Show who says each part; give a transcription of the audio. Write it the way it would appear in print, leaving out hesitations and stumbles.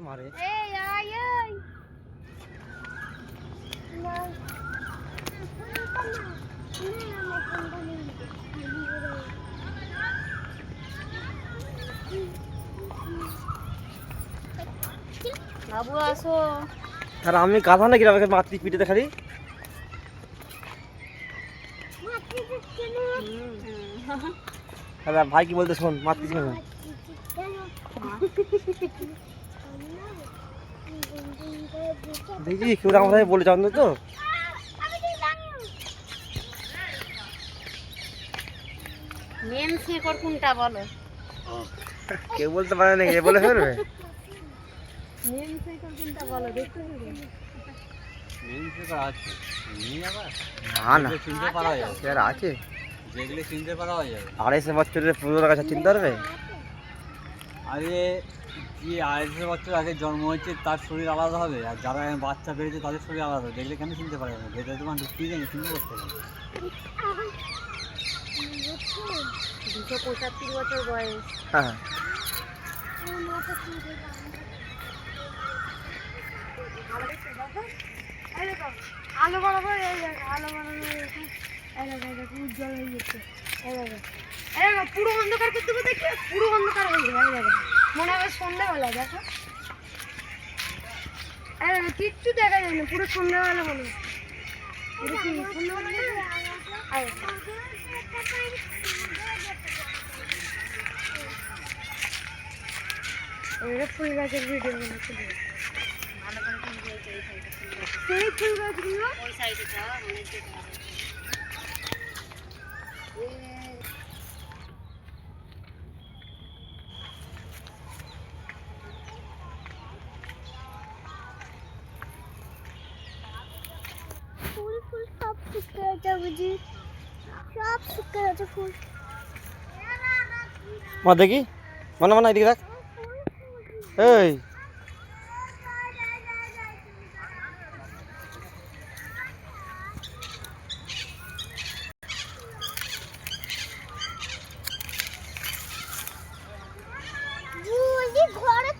Speaker 1: মারে
Speaker 2: বাবু আসো।
Speaker 1: আর আমি গাধা নাকি আমাকে মাতৃ পিঠে দেখালি ভাই কি বলতে শোন মাতৃ কেন দেখি কেউ আমার বলে যাও তো
Speaker 2: মেন শেকড় কোনটা বলো?
Speaker 1: কেউ বলতে পারে না, বলে ফেলবে।
Speaker 2: মেন শেকড় কোনটা বলো? দেখতে হবে।
Speaker 3: মেন শেকড় আছে,
Speaker 1: না না
Speaker 3: চিনতে পারা যায়,
Speaker 1: স্যার আছে,
Speaker 3: যেগুলো চিনতে পারা যায়।
Speaker 1: 250 বছরের পুরোনো গাছ চিনতে পারবে?
Speaker 3: আরে যে 250 বছর আগে জন্ম হয়েছে তার শরীর আলাদা হবে, আর যারা বাচ্চা বেড়েছে তাদের শরীর আলাদা হবে। দেখলে কেন চিনতে পারে না? ভেতরে তোমার ঢুকতেই জানি চিনতে করতে হবে।
Speaker 2: 275 বছর বয়স।
Speaker 1: হ্যাঁ
Speaker 2: আলো বরাবর আলো বরাবর উজ্জ্বল হয়ে গেছে। পুরো অন্ধকার করতে করতে পুরো অন্ধকার হয়ে যাবে। মনে হবে সন্ধ্যাবেলা। দেখো কিচ্ছু দেখা যায় না, পুরো সন্ধ্যাবেলা মনে হয়। ফুল গাছের ভিডিও বানাচ্ছিল। সেই ফুল গাছগুলো ওই সাইডে যাওয়া অনেক ফুল ফুল সব শুকিয়ে গেছে বুঝি, সব শুকিয়ে গেছে ফুল।
Speaker 1: মা দেখি মানে মানে এদিকে দেখ। এই
Speaker 2: অনেক